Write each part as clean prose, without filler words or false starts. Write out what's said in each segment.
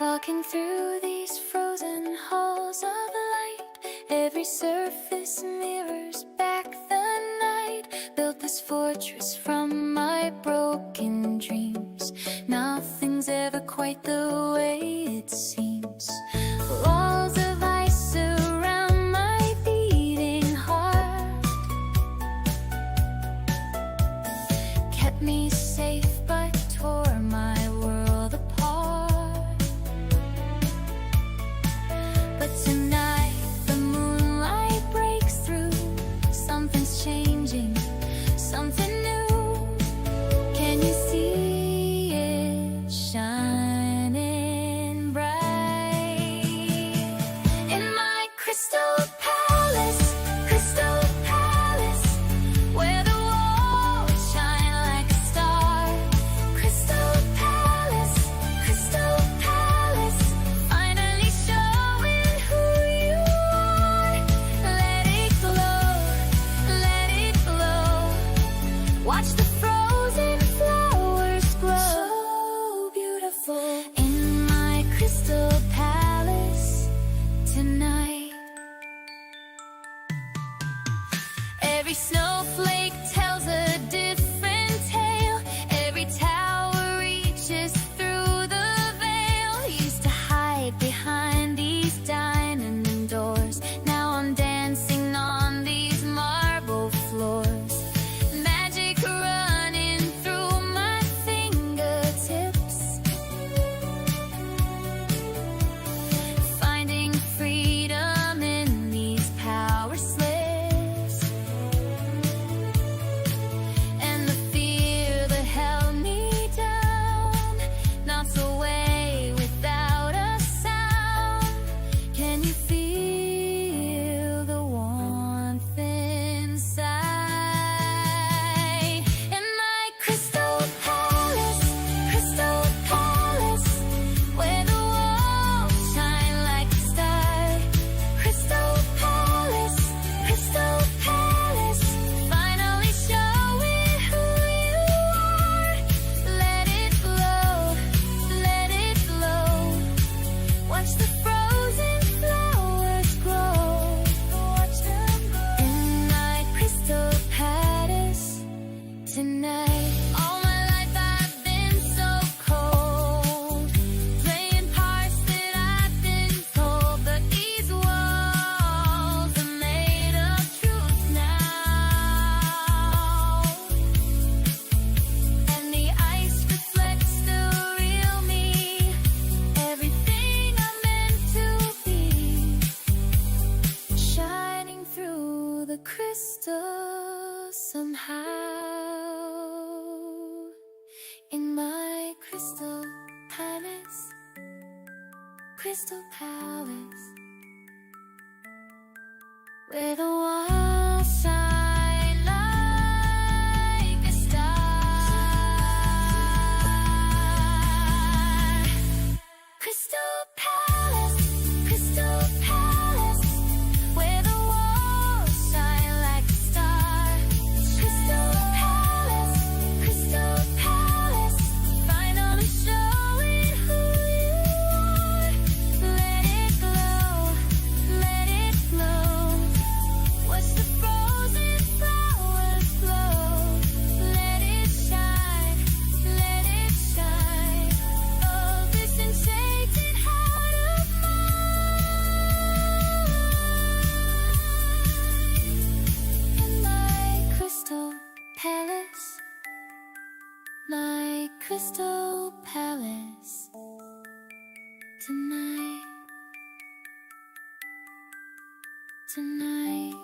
Walking through these frozen halls of light, every surface mirrors back the night. Built this fortress from my broken dreams. Nothing's ever quite the way it seems. Walls of ice surround my beating heart, kept me safe but tore my world apart. But tonight the moonlight breaks through. Something's changing, something new. Can you see it shining bright? In my crystal palace, where the walls shine like a star. Crystal palace, finally showing who you are. Let it glow, let it glow. Watch the frozen flowers grow. So beautiful in my crystal palace tonight. Every snowflake tells a different tale. Every tower reaches through the veil. Used to hide behind these diamond doors. Now I'm dancing on these marble floors. Magic running through my fingertips. Finding freedom in these power slips. And the fear that held me down knocks away without a sound. Can you feel the warmth inside? In my crystal palace, where the walls shine like a star. Crystal palace, finally showing who you are. Let it glow, let it glow. Watch the frozen flowers grow. Watch them grow. In my crystal palace tonight. All my life I've been so cold, playing parts that I've been told. But these walls are made of truth now. And the ice reflects the real me. Everything I'm meant to be, shining through the crystal somehow. In my crystal palace, where the walls shine like a star. Crystal palace, where the walls shine like a star. Crystal palace, finally showing who you are. Let it glow, let it glow. Watch the frozen flowers glow. Let it shine, let it shine. Oh, this enchanted heart of mine. In my crystal palace, my crystal palace tonight, tonight,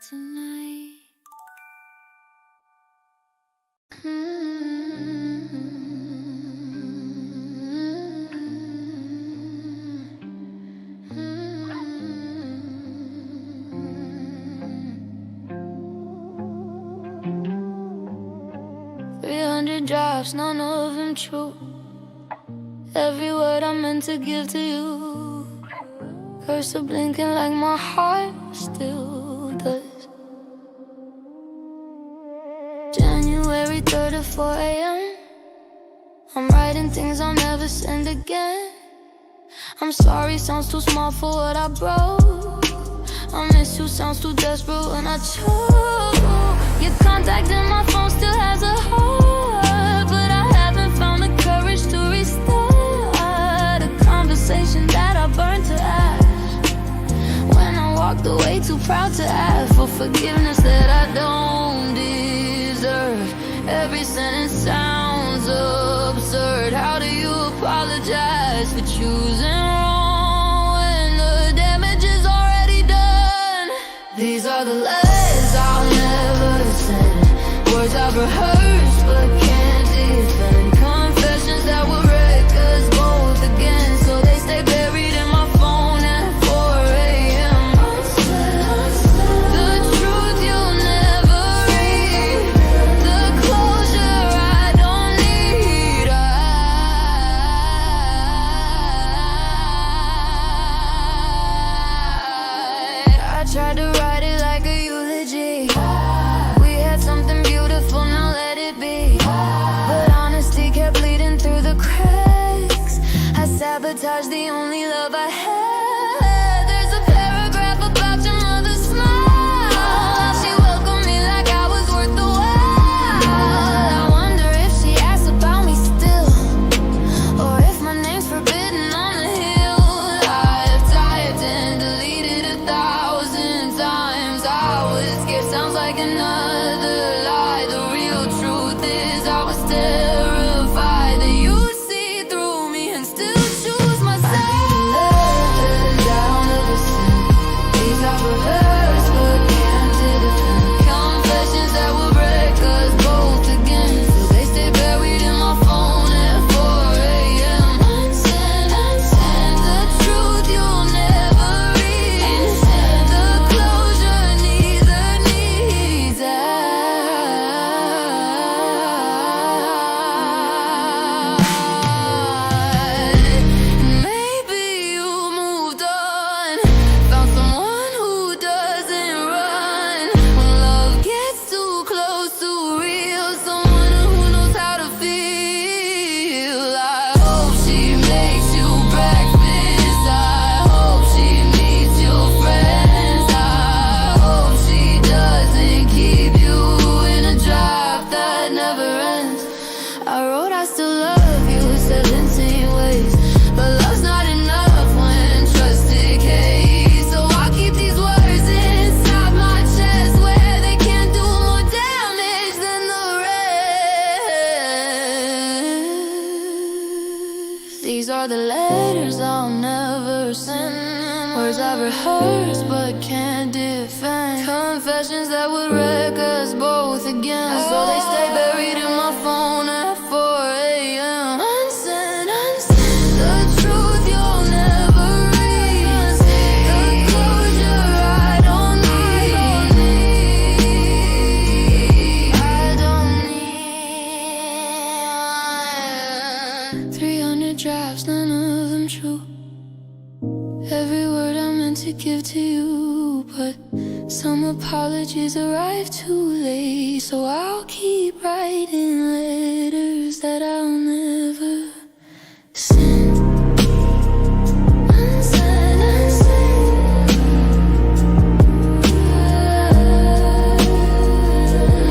tonight. Drops, none of them true. Every word I meant to give to you. Cursor blinking like my heart still does. January 3rd at 4 a.m. I'm writing things I'll never send again. I'm sorry sounds too small for what I broke. I miss you sounds too desperate when I choke. Your contact in my phone still has a heart, but I haven't found the courage to restart a conversation that I burned to ash. When I walked away too proud to ask for forgiveness that I don't deserve. Every sentence sounds absurd. How do you apologize for choosing wrong when the damage is already done? These are the letters I'll never send, words I've rehearsed but can't defend, confessions that will wreck us both again, so they stay buried in my phone at 4 a.m. The truth you'll never read, the closure I don't need. I tried to write it like a eulogy. We had something beautiful, now let it be. But honesty kept bleeding through the cracks. I sabotaged the only love I had. There's a paragraph about your mother's smile. She welcomed me like I was worth the while. I wonder if she asks about me still, or if my name's forbidden on the hill. I've typed and deleted 1,000 times. I was scared, sounds like another lie. The real truth is I was terrified that you'd see through me and still choose my side. I'll never send. These are rehearsed but can't defend, confessions that will break us both again, so they stay buried in my phone at 4 a.m. Unsent, unsent, the truth you'll never read, the closure neither needs. Maybe you moved on, found someone who doesn't run when love gets too close to real, someone who knows how to feel. I hope she makes you breakfast, I hope she meets your friends, I hope she doesn't keep you in a trap that never ends. I wrote I still love you 17 ways, but love's not enough when trust decays. So I'll keep these words inside my chest where they can't do more damage than the rest. These are the letters I'll never send, words I've rehearsed but can't defend, confessions that would wreck us both again, so they stay buried in my phone at 4 a.m. Unsent, unsent, the truth you'll never read, the closure I don't need. I don't need 300 drafts, none of them true. Every word I meant to give to you, but some apologies arrive too late, so I'll keep writing letters that I'll never send. Unsent, unsent.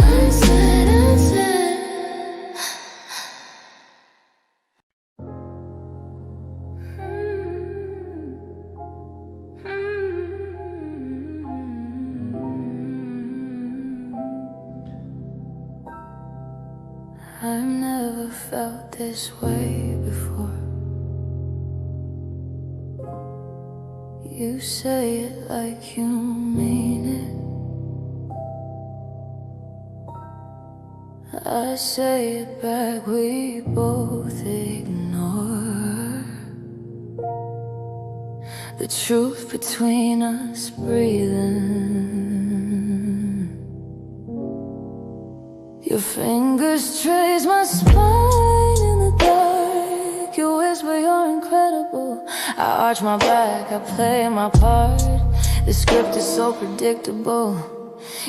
Unsent, unsent. I've never felt this way before. You say it like you mean it, I say it back, we both ignore the truth between us breathing. Your fingers trace my spine in the dark. You whisper you're incredible. I arch my back, I play my part. The script is so predictable.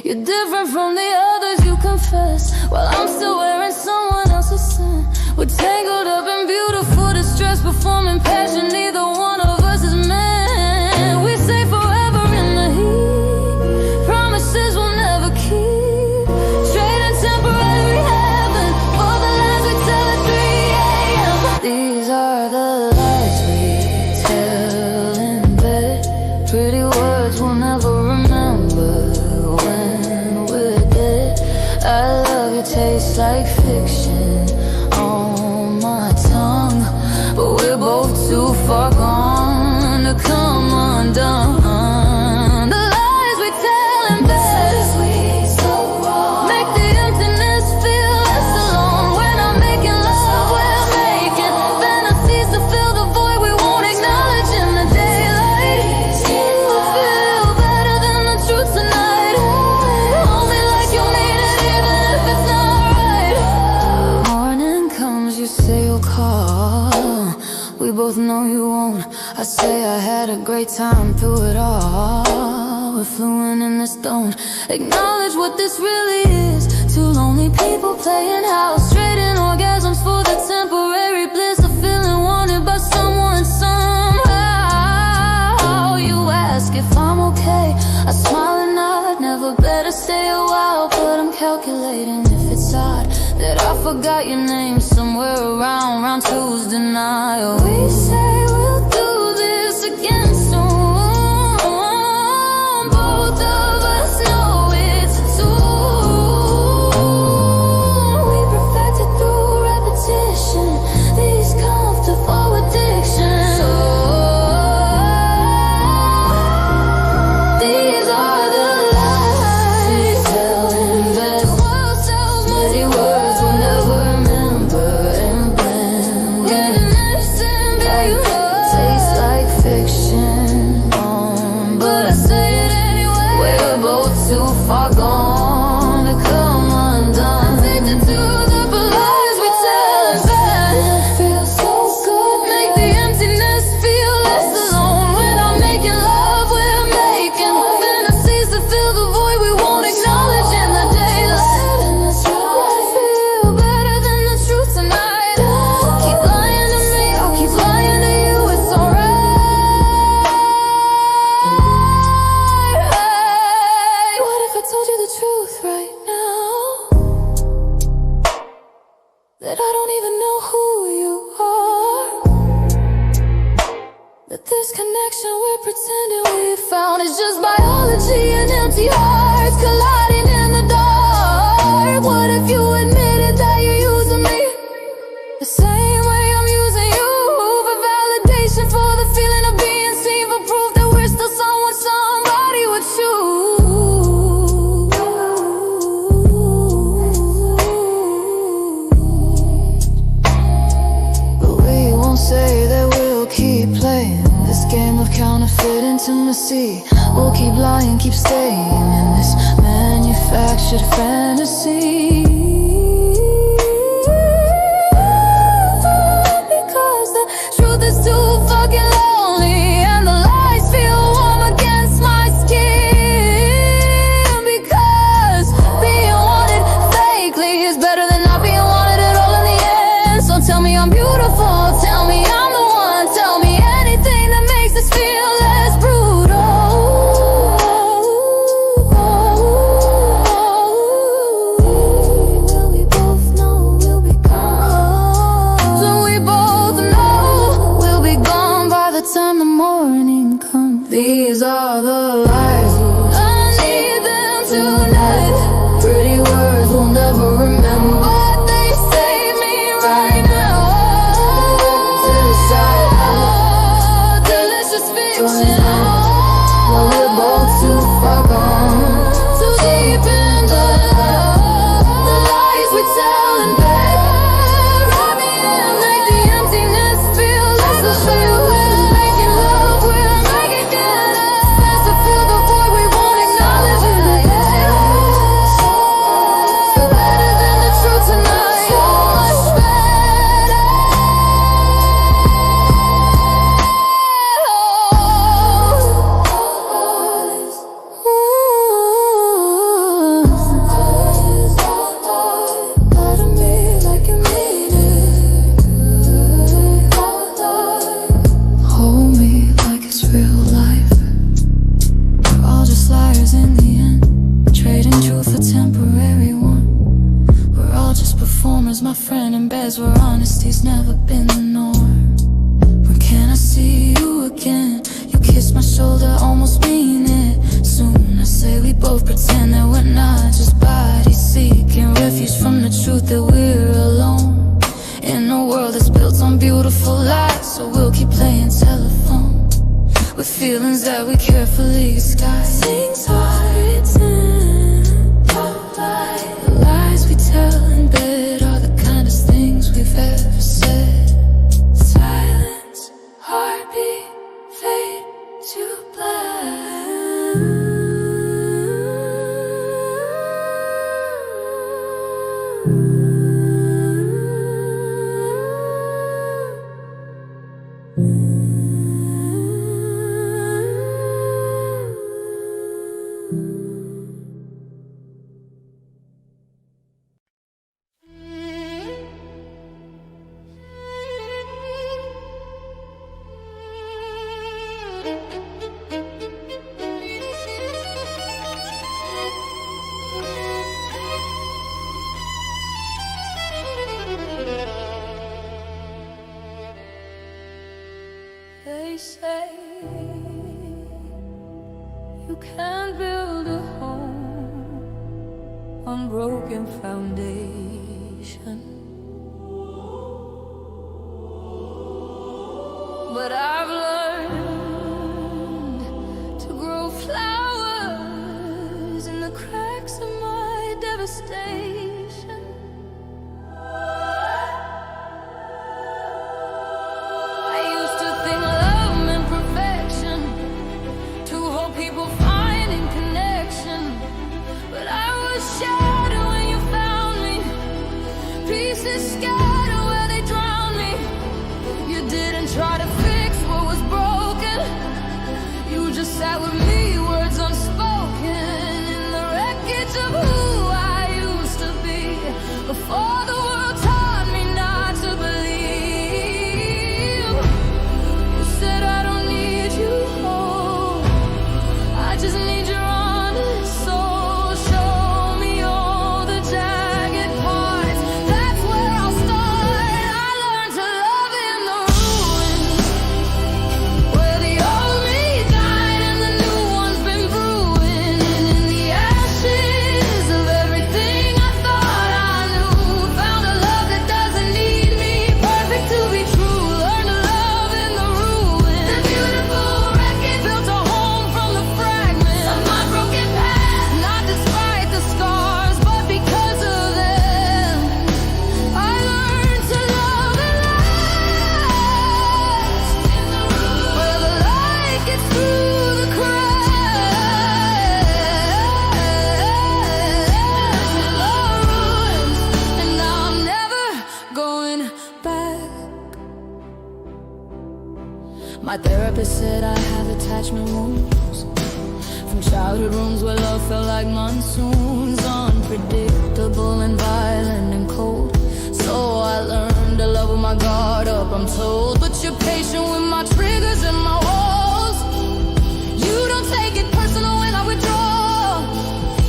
You're different from the others, you confess, while I'm still wearing someone else's sin. We're tangled up in beautiful distress, performing passion. Neither one of us is meant. We say forever in the heat, promises we'll never keep. Trading temporary heaven for the lies we tell at 3 a.m. These are the lies we tell in bed. Pretty words we'll never remember when we're dead. I love you tastes like fiction on my tongue, but we're both too far gone to come undone. The lies we tell in bed make the emptiness feel less alone. When I'm making love, we're making fantasies to fill the void we won't acknowledge in the daylight. You feel better than the truth tonight. Hold me like you mean it, even if it's not right. Morning comes, you say you'll call. We both know you won't. I say I had a great time through it all. We're fluent in this, don't acknowledge what this really is. Two lonely people playing house, trading orgasms for the temporary bliss of feeling wanted by someone somehow. You ask if I'm okay, I smile and nod. Never better stay a while, but I'm calculating if it's odd that I forgot your name somewhere around round two's denial. We say we'll do this again soon. Both of us know it's soon. We perfected through repetition these comfortable addictions. So these are the lies we tell in bed. Many words we'll never remember, and when tastes like fiction, but I say it anyway. We're both too far gone to come undone. Addicted to the lies we tell in bed. Feels so good, make the emptiness feel less alone. When I'm making love, we're making fantasies to fill the void we won't acknowledge in the daylight. I feel better than the truth tonight. Keep lying to me, I'll keep lying to you. It's alright. What if I told you the truth right now? That I don't even know who you are. That this connection we're pretending we found is just biology and empty hearts colliding in the dark. What if you admitted that you're using me the same way I'm using you? For validation, for the feeling of being seen, for proof that we're still someone somebody would choose. But we won't say that we'll keep playing this game of counterfeit intimacy. We'll keep lying, keep staying in this manufactured fantasy. Because the truth is too fucking lonely, and the lies feel warm against my skin. Because being wanted fakely is better than not being wanted at all in the end. So tell me I'm beautiful, tell me I'm the one, tell me anything that makes this feel less brutal. Will we both know we'll be gone? So we both know we'll be gone by the time the morning comes. These are the lies, I need them tonight. Pretty words we'll never remember, but they save me right now. To the side, delicious fiction. Well, we're both too far gone, too deep in the lies we tell in bed. Wrap me in, make the emptiness feel less of you. When I'm making love, we're making it. Sense to fill the void lies where honesty's never been the norm. When can I see you again? You kiss my shoulder, almost mean it. Soon I say we both pretend that we're not just bodies seeking refuge from the truth that we're alone in a world that's built on beautiful lies. So we'll keep playing telephone with feelings that we carefully disguise. Things are written, don't lie. The lies we tell in bed are the kindest things we've ever said. Silence, heartbeat, fade to black. They say you can't build a home on broken foundation, but I've learned to grow flowers in the cracks of my devastation. Sat with me, words unspoken, in the wreckage of who I used to be, before the world taught me not to believe. You said I don't need you home, I just need your honest soul. Show me all the jagged parts, that's where I'll start. I learned to love in the ruins, where the old me died and the new one's been brewing. And in the ashes of everything I thought I knew, found a love that doesn't need me perfect to be true. Learned to love in the ruins, the beautiful wreckage, built a home from the fragments of my broken past, not despite the scars, but because of them. I learned to love and last in the ruins, where the light gets through the cracks. And now I'm never going back. My therapist said I have attachment wounds from childhood rooms where love felt like monsoons, unpredictable and violent and cold. So I learned to love with my guard up, I'm told. But you're patient with my triggers and my walls. You don't take it personal when I withdraw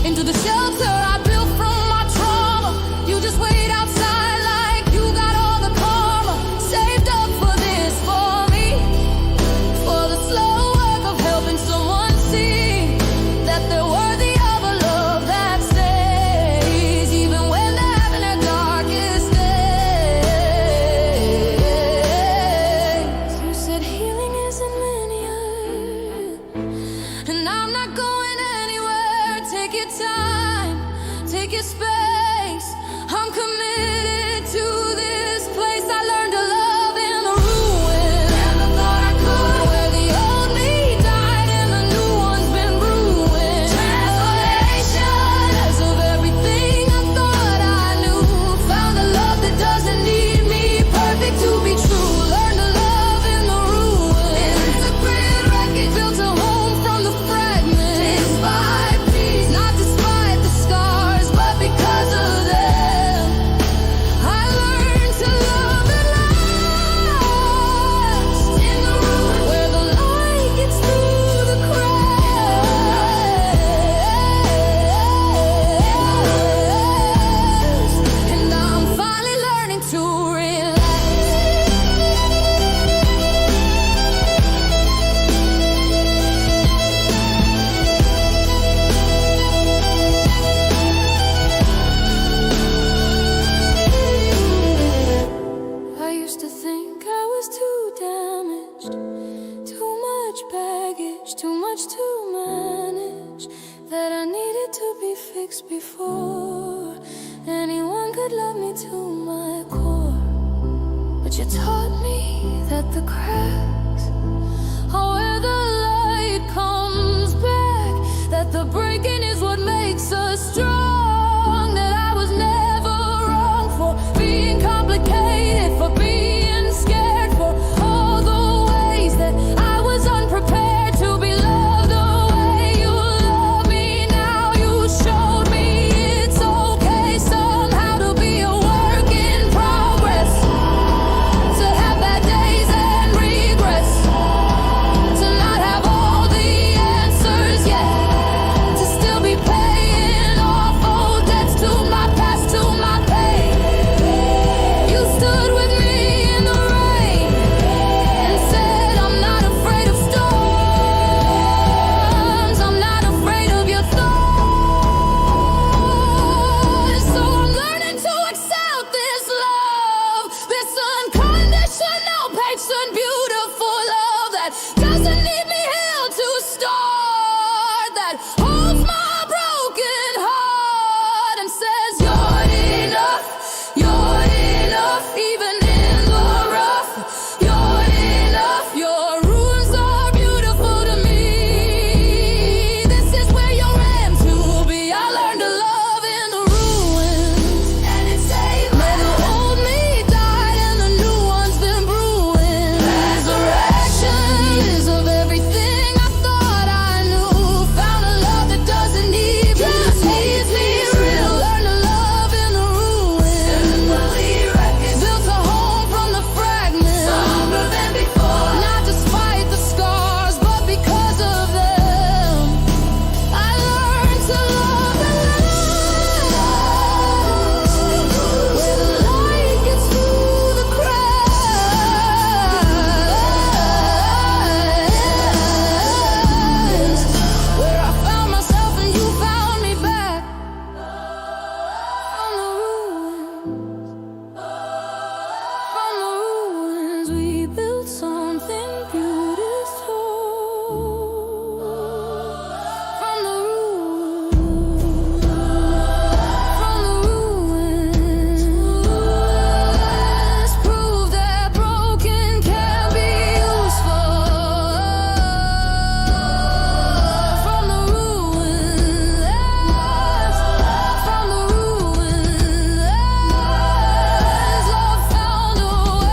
into the shelter I built from my trauma. You just wait outside like you got all the karma saved up for this, for me, for the slow work of helping someone see that they're worthy of a love that stays, even when they're having their darkest days. You said healing isn't linear, and I'm not going anywhere. Take your time, take your space. I'm committed to this place. I learned to love in the ruins, never thought I could, where the old me died and the new one's been brewing. Transformation of everything I thought I knew, found a love that doesn't need me perfect to be true. Learned to love in the ruins, in the grid wreckage, built a home from the fragments, piece by piece, not despite the scars, but because of them. needed to be fixed before anyone could love me to my core. But you taught me that the cracks are where the light comes back, that the breaking is what makes us strong, that I was never wrong for being complicated, for being scared, for all the ways that I was unprepared to be loved the way you love me now. You showed me it's okay somehow to be a work in progress, to have bad days and regrets, to not have all the answers yet, to still be paying off old debts, to my past, to my pain. You stood with me in the rain and said I'm not afraid of storms, I'm not afraid of your thorns. So I'm learning to accept this love, this unconditional, patient, beautiful love that doesn't need me healed to start, that holds my broken heart and says you're enough, even in the rough. You're enough, your ruins are beautiful to me. This is where you're meant to be. I learned to love in the ruins, and it's safe. May the old me died and the new one's been brewing. Resurrections of everything I thought I knew. Found a love that doesn't need me, just needs me real. Learn to love in the ruins. Built a home from the fragments, stronger than before. Not despite the scars, but because of them. I learned to love the light, where the light gets through the cracks, where I found myself and you found me back. From the ruins, we built something beautiful. From the ruins, prove that broken can be useful. From the ruins, love found a way.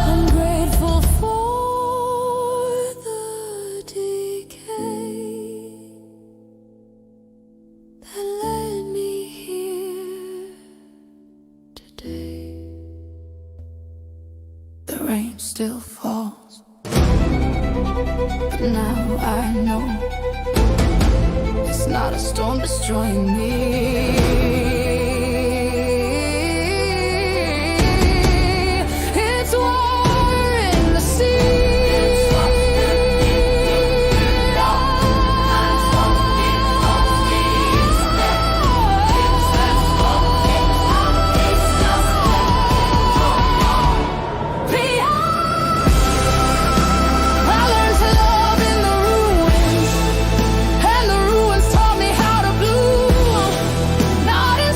I'm grateful for the decay that led me here today. The rain still falls, but now I know it's not a storm destroying me. It's water in the sea. I learned to love in the ruins, and the ruins taught me how to bloom. Not in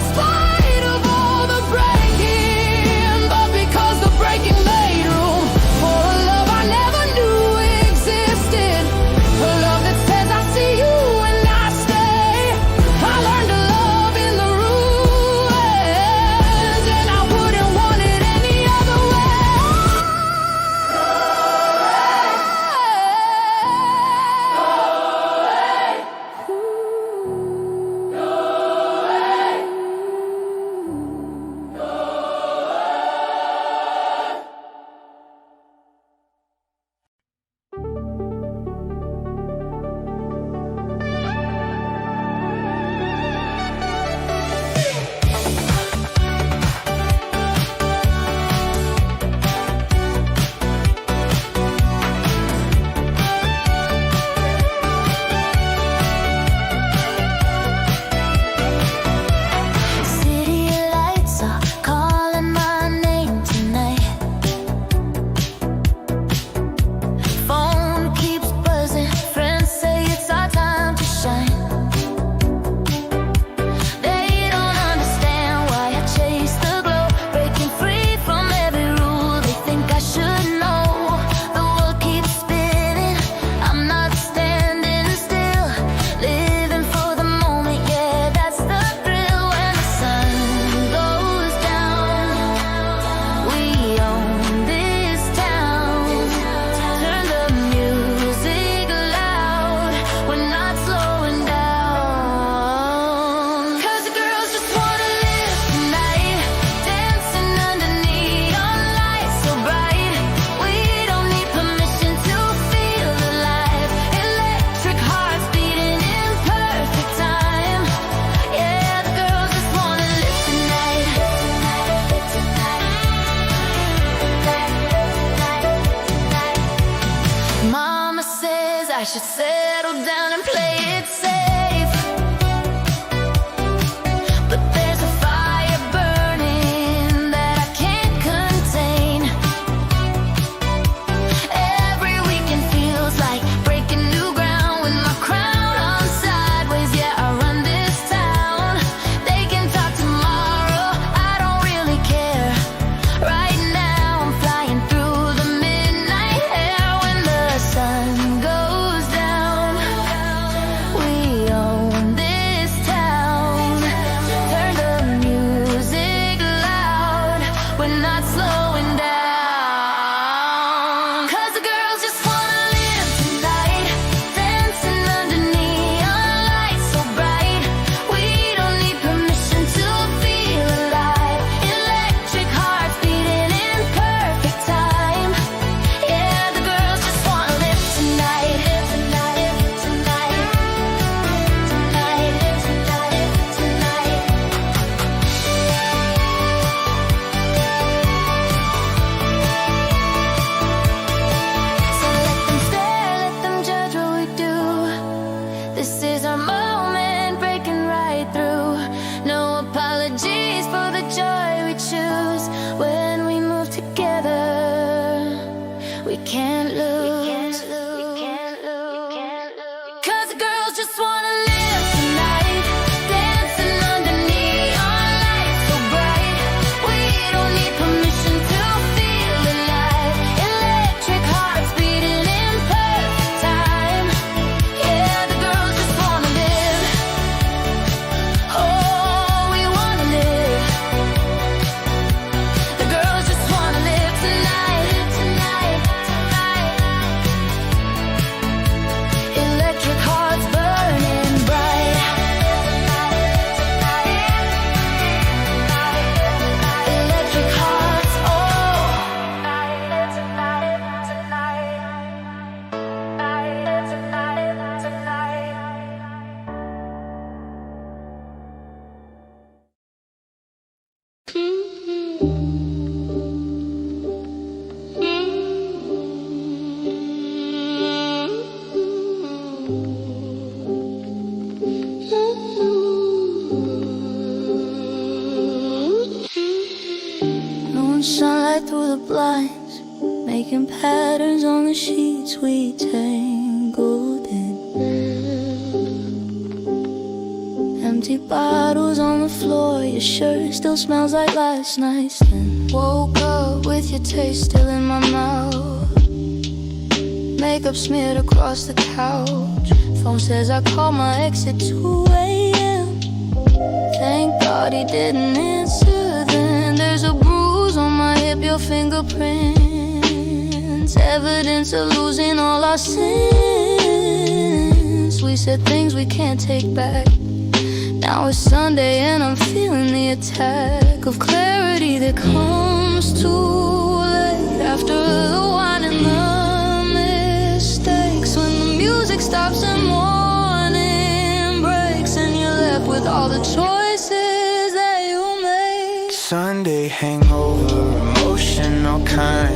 I should settle down and play it safe. But there's a fire burning that I can't contain. Every weekend feels like breaking new ground with my crown on sideways. Yeah, I run this town. They can talk tomorrow, I don't really care. Right now I'm flying through the midnight air. When the sun goes down, we own this town. Turn the music loud, we're not slowing down. 'Cause the girls just wanna live tonight, dancing under neon lights so bright. We don't need permission to feel alive. Electric hearts beating in perfect time. Yeah, the girls just wanna live tonight, live tonight, live tonight, tonight, live tonight, tonight. So let them stare, let them judge what we do. This is our moment, breaking right through. No apologies for the joy we choose. When we move together, we can't lose. 'Cause the girls just wanna live tonight, dancing under neon lights so bright. We don't need permission to feel alive. Electric hearts beating in perfect time. Yeah, the girls just wanna live. Oh, we wanna live. The girls just wanna live tonight, tonight, tonight. Electric hearts burning bright. Electric hearts, oh. Moon sunlight through the blinds, making patterns on the sheets we tangled in. Empty bottles on the floor, your shirt still smells like last night's then. Woke up with your taste still in my mouth, makeup smeared across the couch. Phone says I called my ex at 2 a.m. Thank God he didn't answer then. There's a bruise on my hip, your fingerprints, evidence of losing all our sins. We said things we can't take back. Now it's Sunday and I'm feeling the attack of clarity that comes too late. After the wine and the mistakes, when the music stops and morning breaks, and you're left with all the choices that you make. Sunday hangover, emotional kind.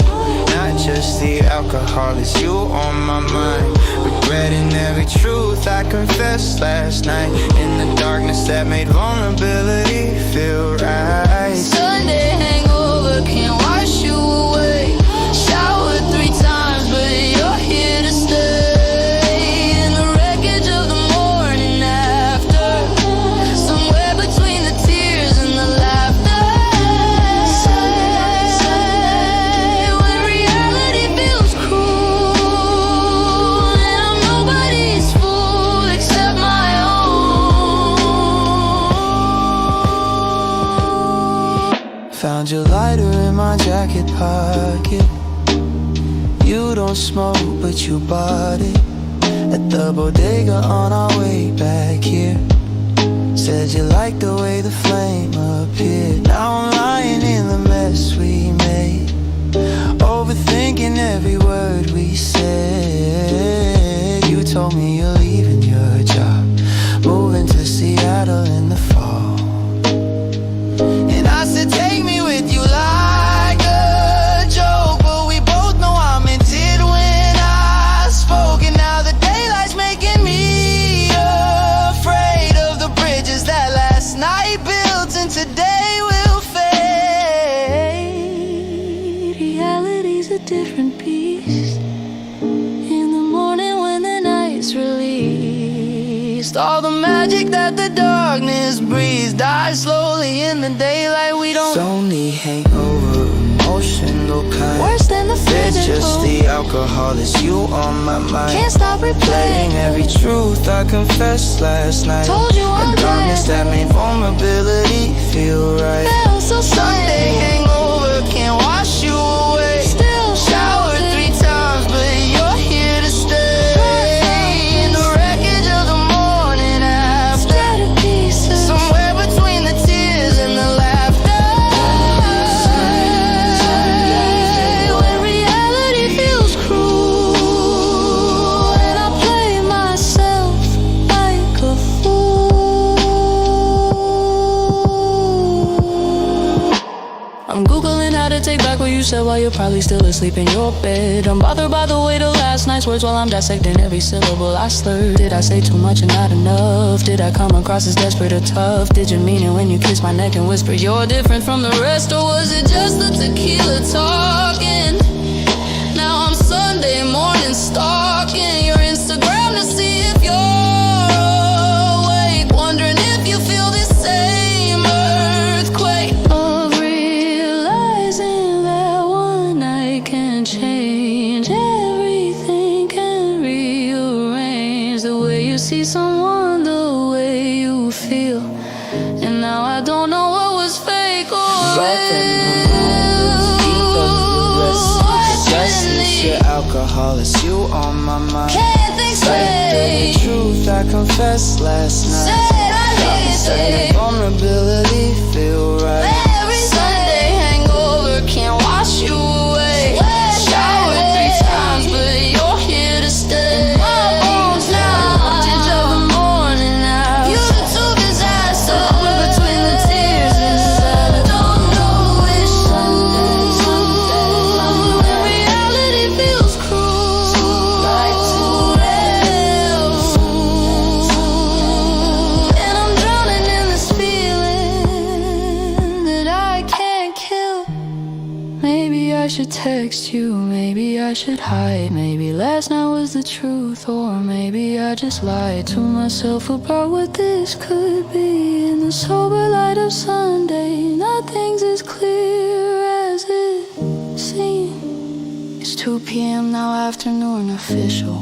Not just the alcohol, it's you on my mind. Regretting every truth I confessed last night. In the darkness that made vulnerability feel right. Sunday hangover can't wash you away. Showered 3 times, but you're here to stay. In the wreckage of the morning after, somewhere between the tears and the laughter. When reality feels cruel and I'm nobody's fool except my own. Found your lighter in my jacket pocket. You don't smoke, but you bought it at the bodega on our way back here. Said you liked the way the flame appeared. Now I'm lying in the mess we made, overthinking every word we said. You told me you're leaving your job, moving to Seattle in the fall. And I said, take me with you like a joke, but we both know I meant it when I spoke. And now the day erased. All the magic that the darkness breathes dies slowly in the daylight. We don't. It's only hangover, emotional kind. Worse than the It's physical. just the alcohol, it's you on my mind. Can't stop replaying every truth I confessed last night. Told you I'm the darkness that made vulnerability feel right. felt so Sunday hangover can't wash you away. Still Showered 3 times, but you're here to stay. In the wreckage of the morning after, scattered pieces. somewhere between the tears and the laughter. When reality feels cruel and I play myself like a fool. I'm Googling how to take back what you said while you're probably still asleep in your bed. I'm bothered by the weight of last night's words while I'm dissecting every syllable I slurred. Did I say too much and not enough? Did I come across as desperate or tough? Did you mean it when you kissed my neck and whispered you're different from the rest? Or was it just the tequila talking? Now I'm Sunday morning stalking your Instagram to see if you're awake, wondering if you feel the same earthquake of realizing that one night can change everything, can rearrange the way you see someone, the way you feel. And now I don't know what was fake or It's your alcohol, it's you on my mind. Can't think Every straight. truth I confessed last night. Said I hate it. Vulnerability feel right. Every Sunday hangover can't wash you away. Showered 3 times, but you're here to stay. My bones now, edge of the morning now. You took his ass up between the tears and I don't know which Sunday. When reality feels cruel, like too real. And I'm drowning in this feeling that I can't kill. Maybe I should text you, maybe I should hide. Maybe last night was the truth, or maybe I just lied to myself about what this could be. In the sober light of Sunday, nothing's as clear as it seems. It's 2 p.m. now, afternoon official.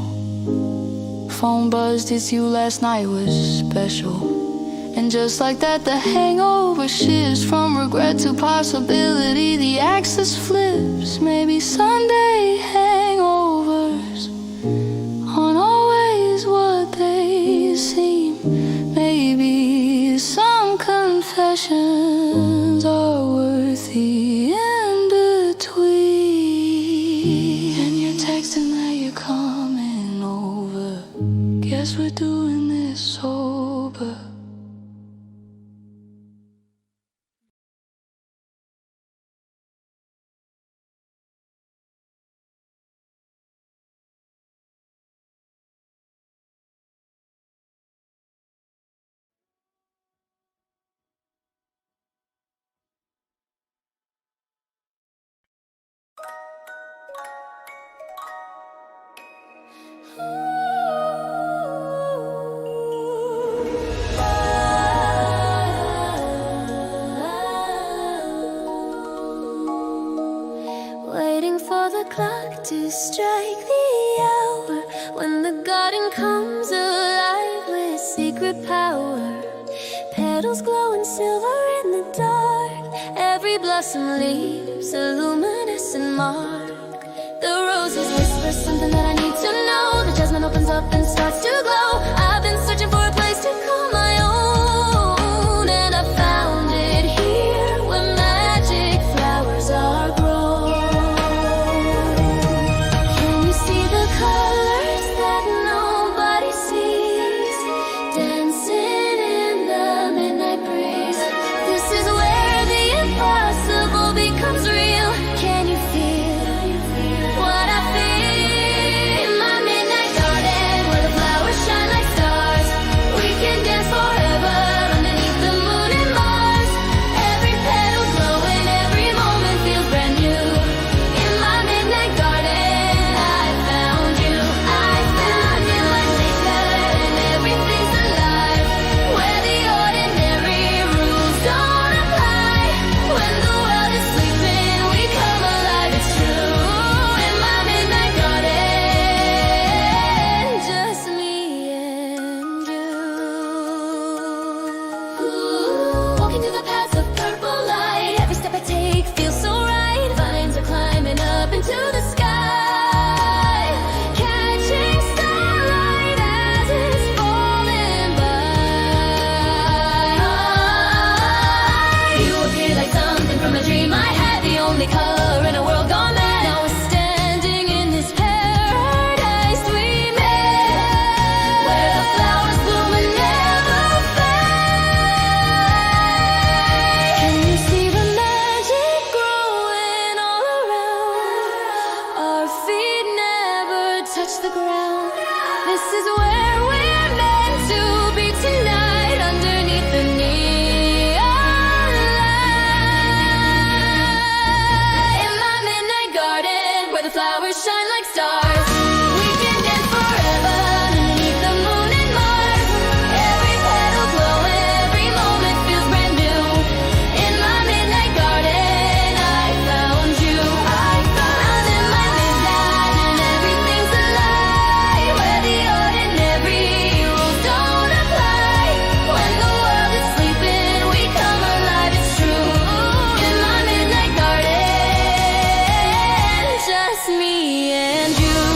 Phone buzzed, it's you, last night was special. And just like that, the hangover shifts from regret to possibility. The axis flips. Maybe Sunday hangovers aren't always what they seem. Maybe some confessions are worth the in-between. And you're texting that you're coming over. Guess we're doing this sober. Waiting for the clock to strike the hour when the garden comes alive with secret power. Petals glowing silver in the dark. Every blossom leaves a luminescent mark. The roses whisper something that I need to know. The jasmine opens up and starts to glow. I've been searching for a place to call my own, and I found it here where magic flowers are grown. Can you see the colors that nobody sees, dancing in the midnight breeze? This is where the impossible becomes real. Can you feel what I feel? In my midnight garden where the flowers shine. touch the ground. This is where we're meant to be tonight, underneath the neon light. In my midnight garden, where the flowers shine like stars, we can dance forever underneath the moon and Mars. Every petal glow, every moment feels brand new. In my midnight garden, I found you. I'm in my midnight and everything's alive, where the ordinary rules don't apply. When the world is sleeping, we come alive, it's true. In my midnight garden, just me and you.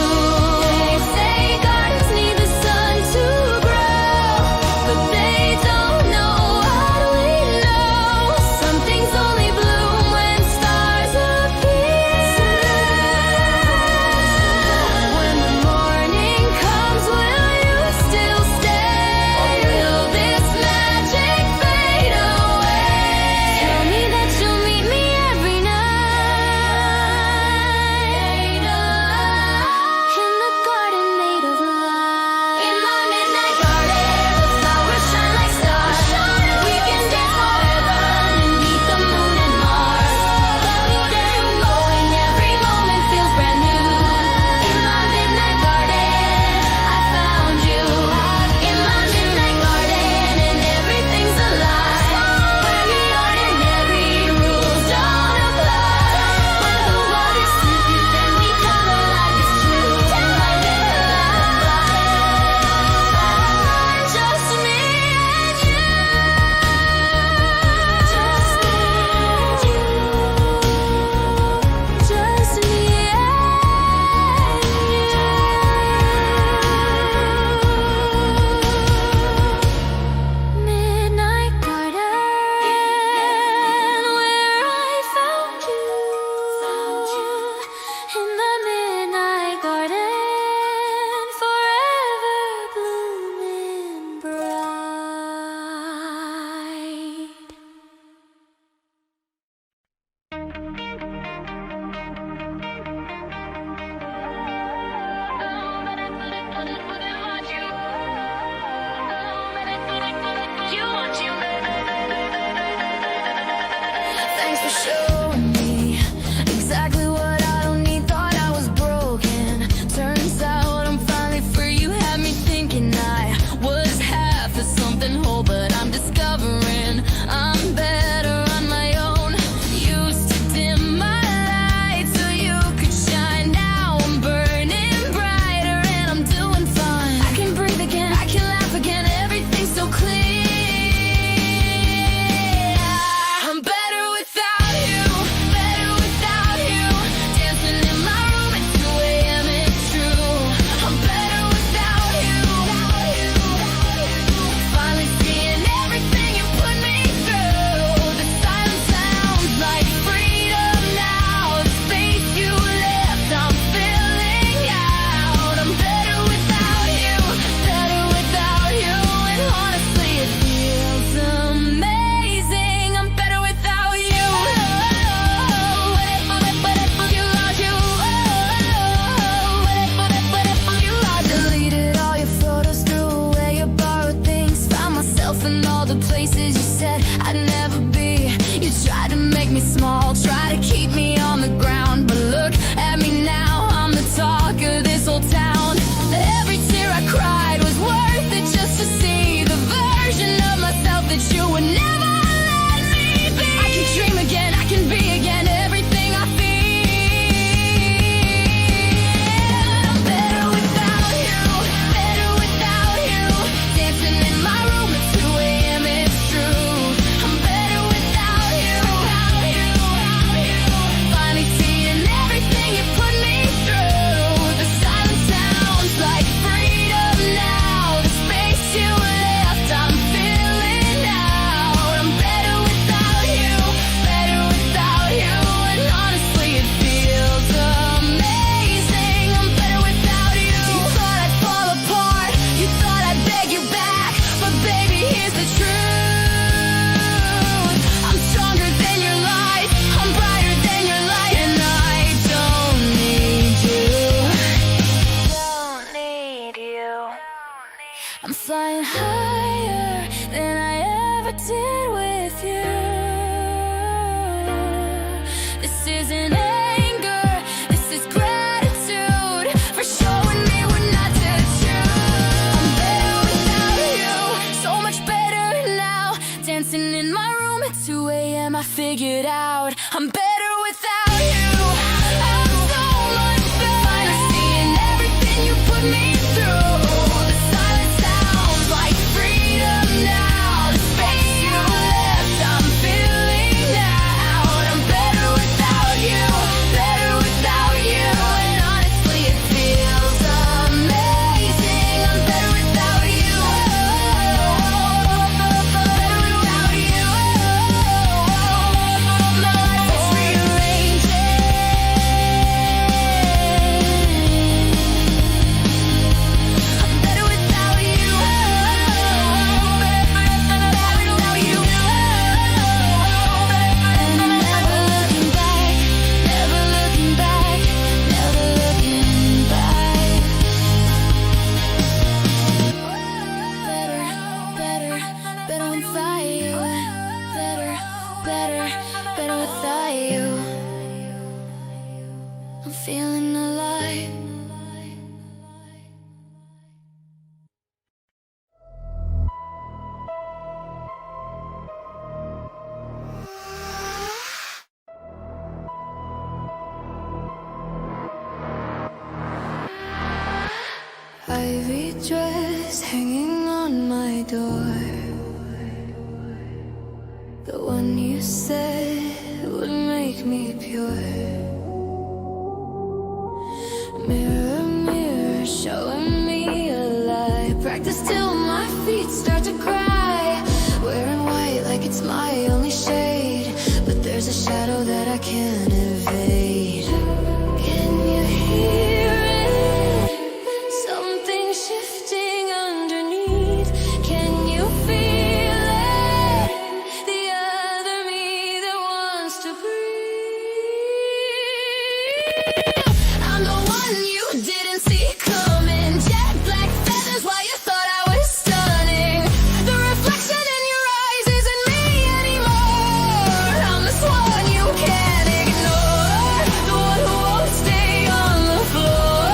flying higher than I ever did with you. This isn't anger, this is gratitude for showing me we're not to choose. I'm better without you, so much better now. Dancing in my room at 2 a.m. I figured out I'm better without you. I'm so much better. Finally seeing everything you put me through. The silence sounds like freedom now. The space you left, I'm feeling now. I'm better without you, better without you. And honestly, it feels amazing. I'm better without you, better without you. My life is rearranging. I'm better without you, better without you. And I'm never looking back, never looking back, never looking back. Better, better without you. Better without you. I'm feeling alive. Ivy dress hanging on my door, the one you said would make me pure. Mirror, mirror, showing me a lie. Practice till my feet start to cry. Wearing white like it's my only shade, but there's a shadow that I can't evade. Can you hear it? Something shifting underneath. Can you feel it? The other me that wants to breathe. I'm the one you didn't see coming. Jet black feathers while you thought I was stunning. The reflection in your eyes isn't me anymore. I'm the swan you can't ignore, the one who won't stay on the floor.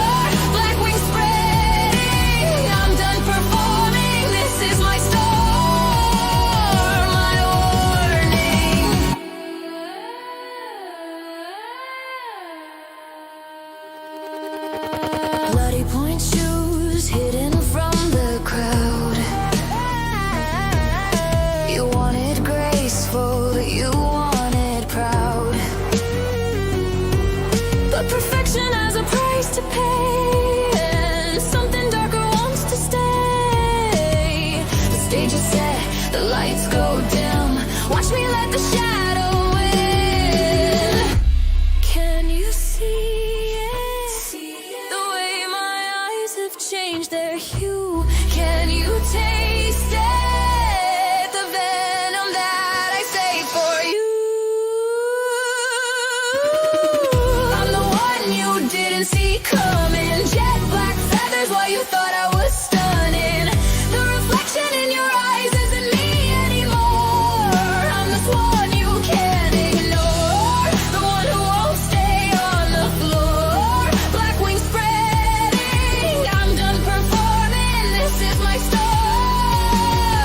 Black wings spreading, I'm done performing. This is my storm, my warning. Bloody point shoes hidden from the crowd. You wanted graceful, you wanted proud, but perfection has a price to pay, and something darker wants to stay. The stage is set, the lights go dim. Watch me let the shadow win. Can you see it? The way my eyes have changed their hue. Can you taste it? The venom that I save for you. I'm the one you didn't see coming. Jet black feathers while you thought I was stunning. The reflection in your eyes isn't me anymore. I'm the swan you can't ignore, the one who won't stay on the floor. Black wings spreading, I'm done performing. This is my storm,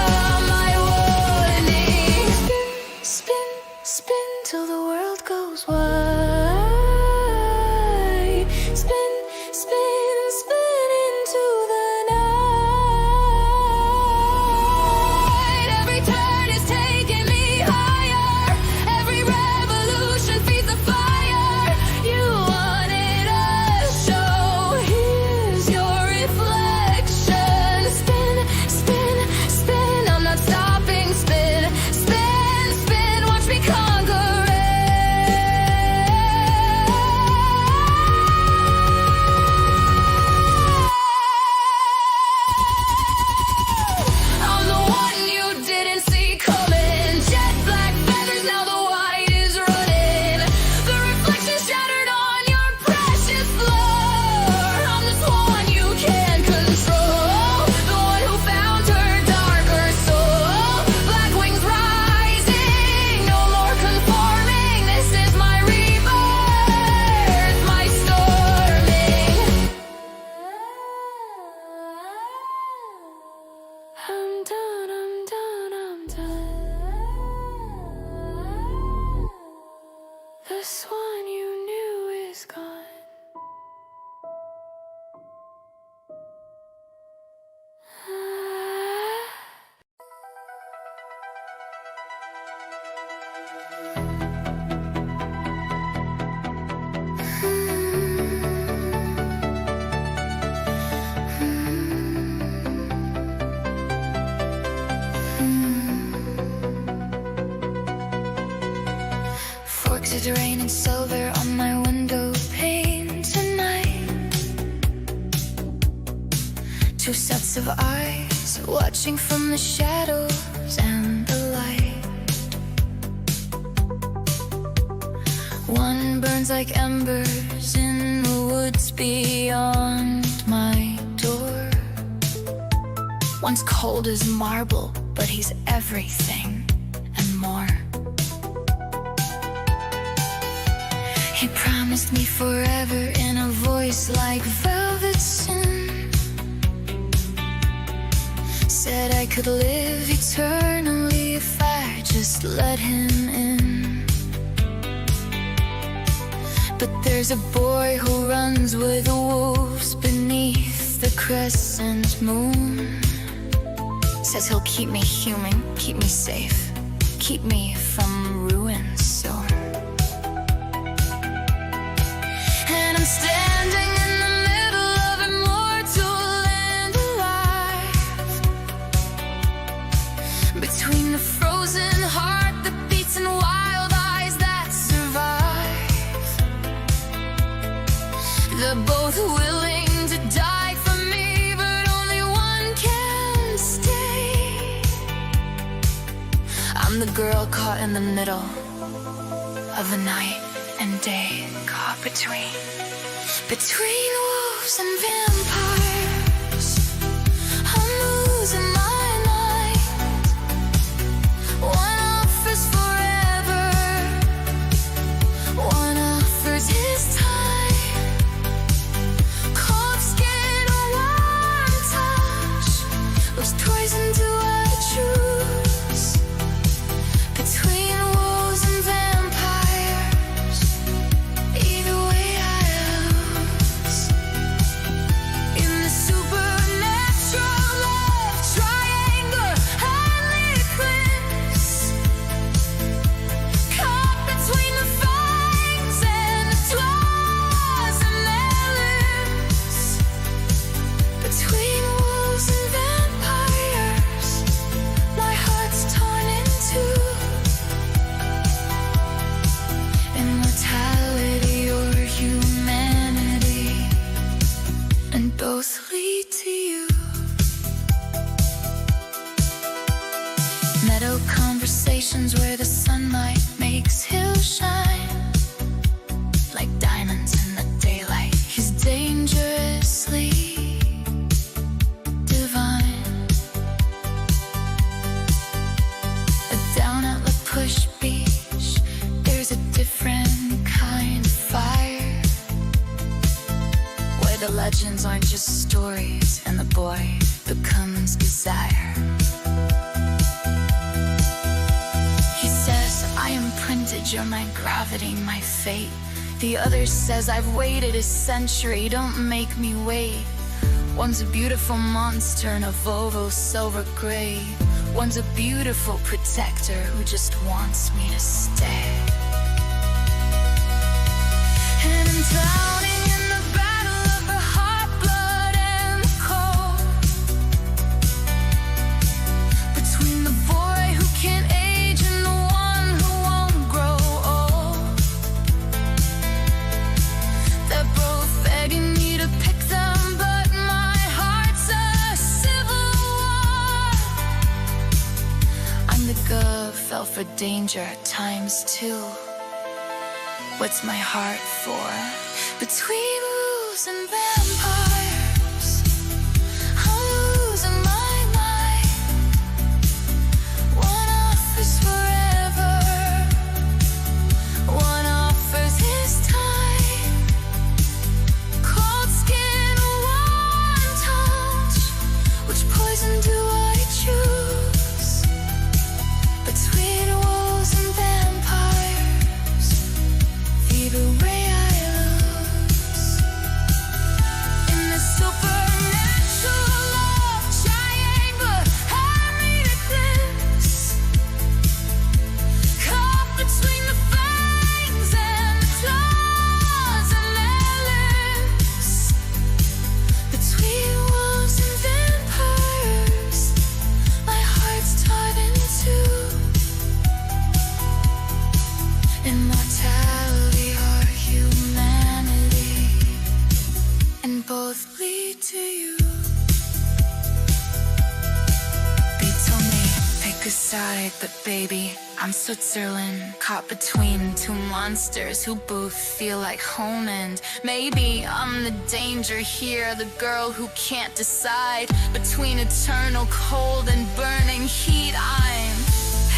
It's raining silver on my window pane tonight. Two sets of eyes watching from the shadows and the light. One burns like embers in the woods beyond my door. One's cold as marble, but he's everything and more. He promised me forever in a voice like velvet sin. Said I could live eternally if I just let him in. But there's a boy who runs with wolves beneath the crescent moon. Says he'll keep me human, keep me safe, keep me from ruin soon. And I'm standing in the middle of immortal and alive, between the frozen heart that beats and wild eyes that survive. They're both willing to die for me, but only one can stay. I'm the girl caught in the middle of the night and day, caught between wolves and vampires. I'm losing my mind. One offers forever, one offers his time. Cold skin, a warm touch. Which poison do I choose? Between wolves and vampires, either way I lose. In the supernatural love triangle, highly eclipse, caught between the fangs and the claws and their lips. Between wolves and vampires, my heart's torn in two. Immortality or humanity, and both lead to you. Meadow conversations where the sunlight makes hills shine like diamonds in the daylight. He's dangerously divine. Down at La Push Beach, there's a different kind of fire, where the legends aren't just stories and the boy becomes desire. He says, I imprinted, you're my gravity, my fate. The other says, I've waited a century, don't make me wait. One's a beautiful monster in a Volvo silver gray. One's a beautiful protector who just wants me to stay. And I'm drowning in the battle of the hot blood and the cold, between the boy who can't age and the one who won't grow old. They're both begging me to pick them, but my heart's a civil war. I'm the girl who fell for danger ×2. What's my heart for? Between wolves and vampires, I'm losing my mind. One offers forever, one offers his time. Cold skin, a warm touch. Which poison do I choose? Between wolves and vampires, either way I lose. me to you. They told me pick a side, but baby, I'm Switzerland, caught between two monsters who both feel like home. And maybe I'm the danger here, the girl who can't decide between eternal cold and burning heat. I'm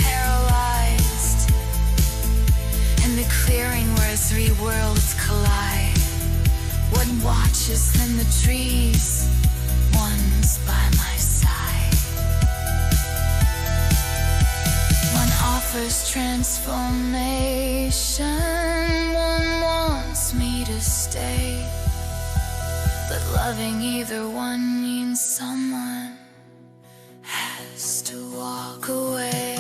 paralyzed in the clearing where three worlds collide. One watches in the trees, one's by my side. One offers transformation, one wants me to stay. But loving either one means someone has to walk away.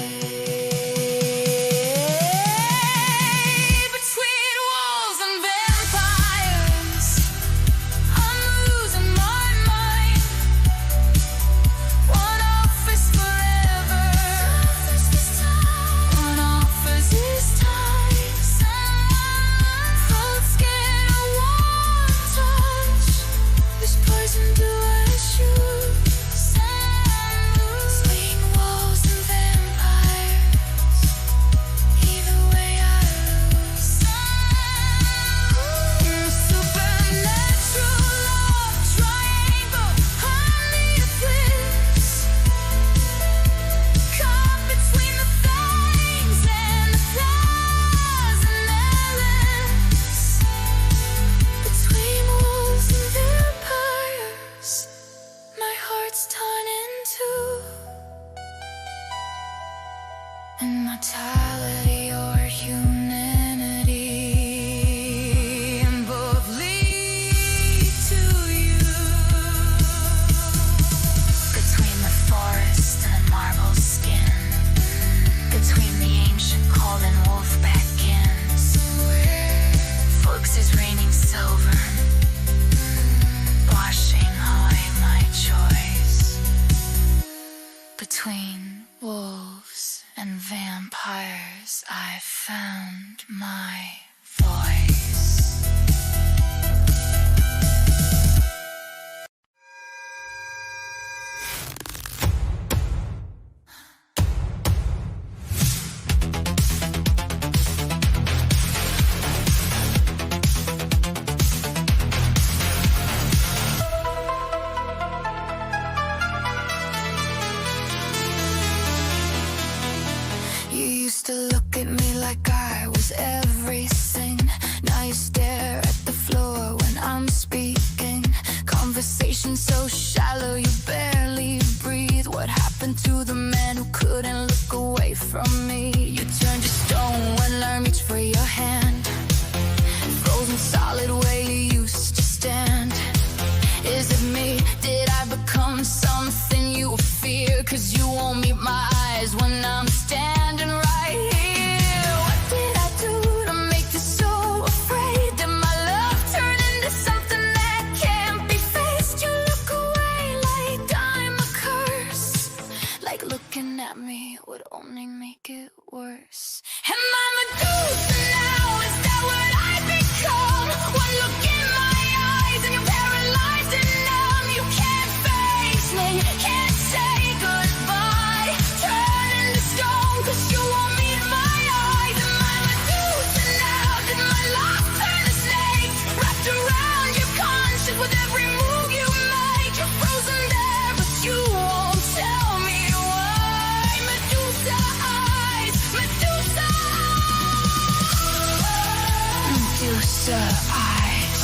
Immortality or humanity, and both lead to you. Between the forest and the marble skin, between the ancient cold and wolfback inns, Folks is raining silver, washing away my choice. Between wolves and vampires, I found my voice. To look at me like I was everything. Now you stare at the floor when I'm speaking. Conversation so shallow you barely breathe. What happened to the man who couldn't look away from me? You turned to stone when I reached for your hand, frozen solid where you used to stand. Is it me? Did I become something you fear? 'Cause you won't meet my eyes when I'm standing right. Would only make it worse. Am I Medusa now? Is that what I become? One look in my eyes and you're paralyzed and numb. You can't face me, can't say goodbye. Turn into stone 'cause you won't meet my eyes. Am I Medusa now? Did my life turn to snake? Wrapped around your conscience with every move you make. You're frozen there but you won't tell me. Medusa eyes,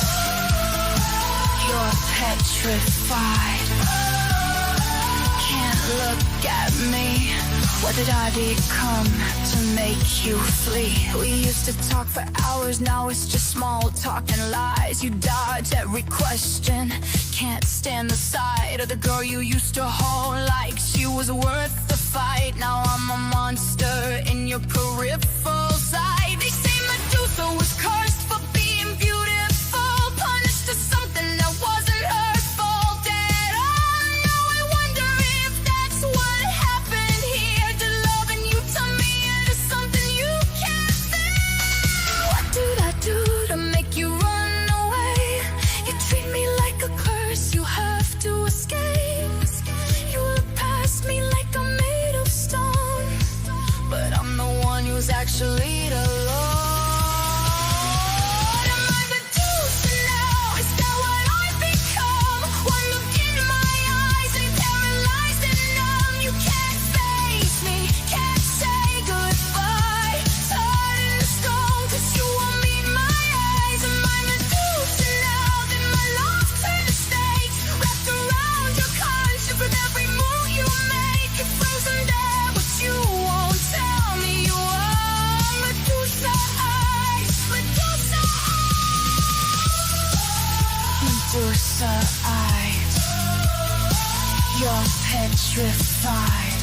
you're petrified. Can't look at me. What did I become to make you flee? We used to talk for hours, now it's just small talk and lies. You dodge every question, can't stand the sight of the girl you used to hold like she was worth the fight. Now I'm a monster in your peripheral sight. They say Medusa was cursed for being beautiful, punished for something that wasn't her fault at all. Now I wonder if that's what happened here. Did loving you turn me into something you can't feel? What did I do to make you run away? You treat me like a curse, you hurt You're petrified.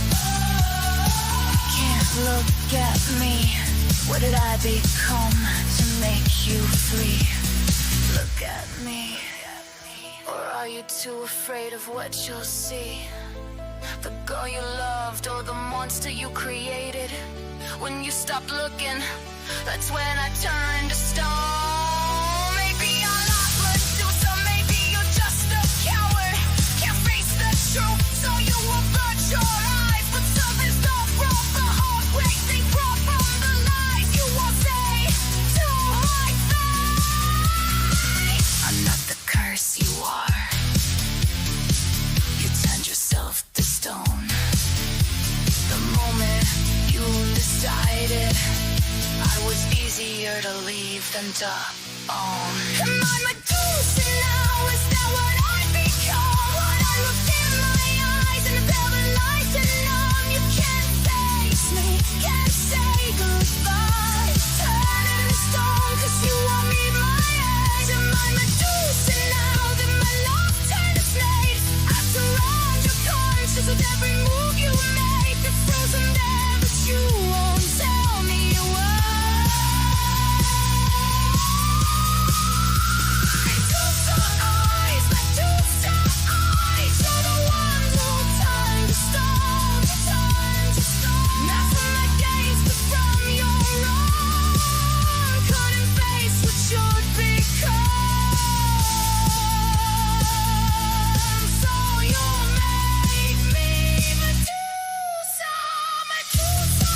Can't look at me. What did I become to make you free? Look at me. Or are you too afraid of what you'll see? The girl you loved or the monster you created? When you stop looking, that's when I turn to stone. Maybe I'm not Medusa, maybe you're just a coward. Can't face the truth, so you avert your eyes. But something's not wrong, the heartbreak they brought from the lies you won't say to my face. I'm not the curse you are. You turned yourself to stone. The moment you decided I was easier to leave than to own. Am I Medusa now? Is that what I become? When I look in my eyes and the velvet lights are numb, you can't face me, can't say goodbye. Turning to stone 'cause you won't meet my edge. Am I Medusa now? Then my love turned to snakes. I surround your conscience with every move you make. You're frozen there, but you won't tell me why. Medusa eyes, Medusa eyes. You're the ones who time to stop, time to stop. Not from my gaze, but from your own. Couldn't face what you'd become. So you make me Medusa, Medusa.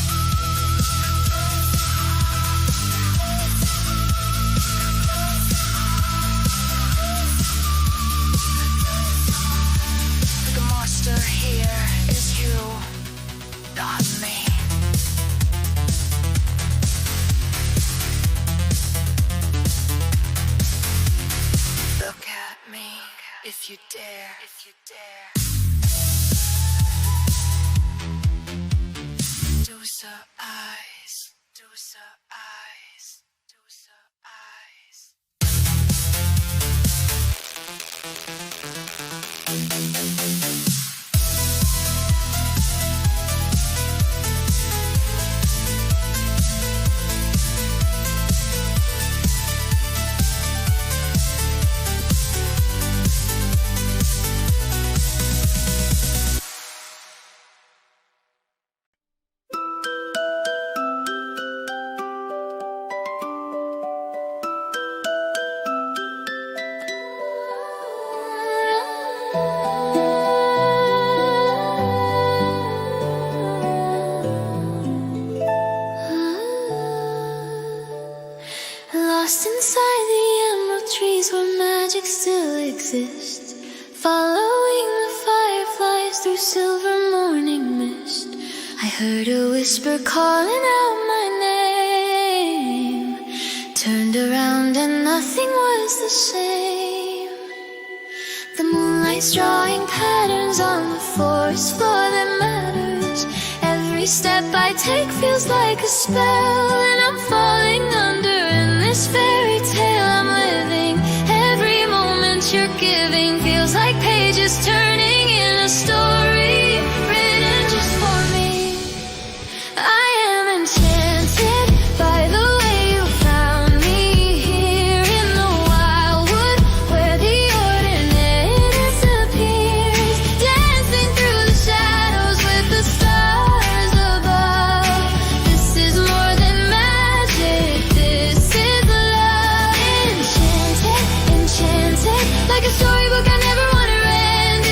The monster here is you, not me. Look at me, if you dare, if you dare. Medusa eyes, Medusa eyes, Medusa eyes. Lost inside the emerald trees where magic still exists. Following the fireflies through silver morning mist. I heard a whisper calling out my name. Turned around and nothing was the same. The moonlight's drawing patterns on the forest floor that matters. Every step I take feels like a spell, and I'm falling under in this fairy tale I'm living. Every moment you're giving feels like pages turning in a story written just for me. I am enchanted by the way you found me here in the wildwood where the ordinary disappears. Dancing through the shadows with the stars above. This is more than magic, this is love. Enchanted, enchanted, like a storybook I never want to end.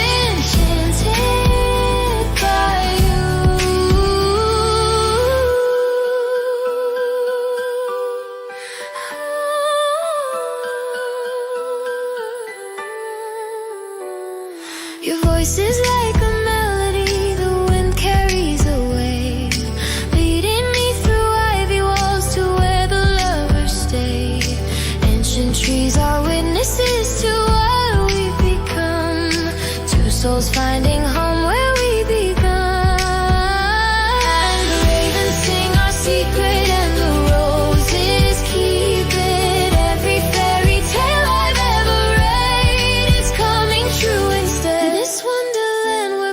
Enchanted by you. Your voice is like a melody the wind carries away, leading me through ivy walls to where the lovers stay. Ancient trees are witnesses to what we've become. Two souls finding home where we begun. And the ravens sing our secret and the roses keep it. Every fairy tale I've ever read is coming true instead. This wonderland where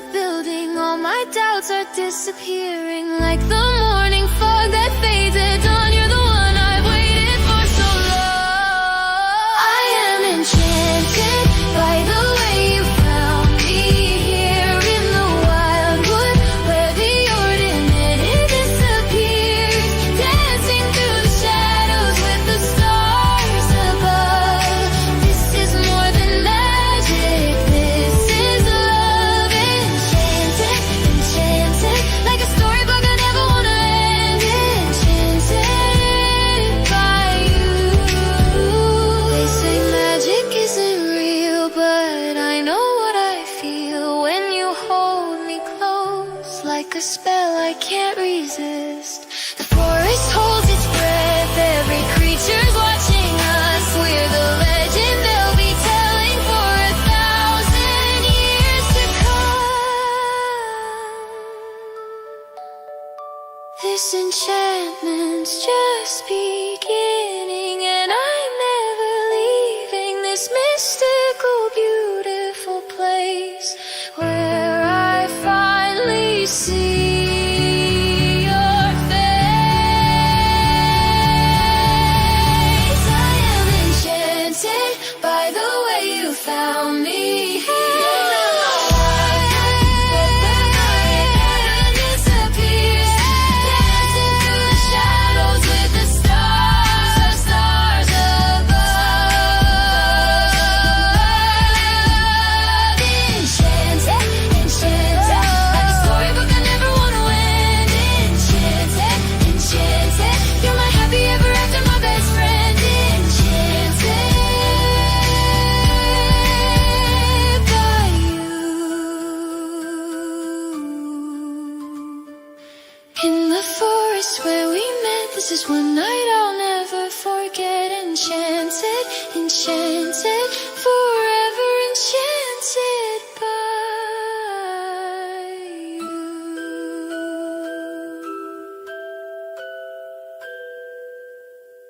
disappearing like the morning fog that fades at dawn. You're the one I've waited for so long. I am enchanted by the way you found me here in the wildwood, where the ordinary disappears, dancing through the shadows with the stars above. This is more than magic, this is love. Enchanted, enchanted, like a storybook I never wanna end. Enchanted by you. They say magic isn't real, but I know what I feel when you hold me close, like a spell I can't resist. The forest holds its breath, every creature's watching us. We're the legend they'll be telling for 1,000 years to come. This enchantment's just beginning, and I'm never leaving this mystical, beautiful place where I finally see your face. I am enchanted by the way you found me. In the forest where we met, this is one night I'll never forget. Enchanted, enchanted.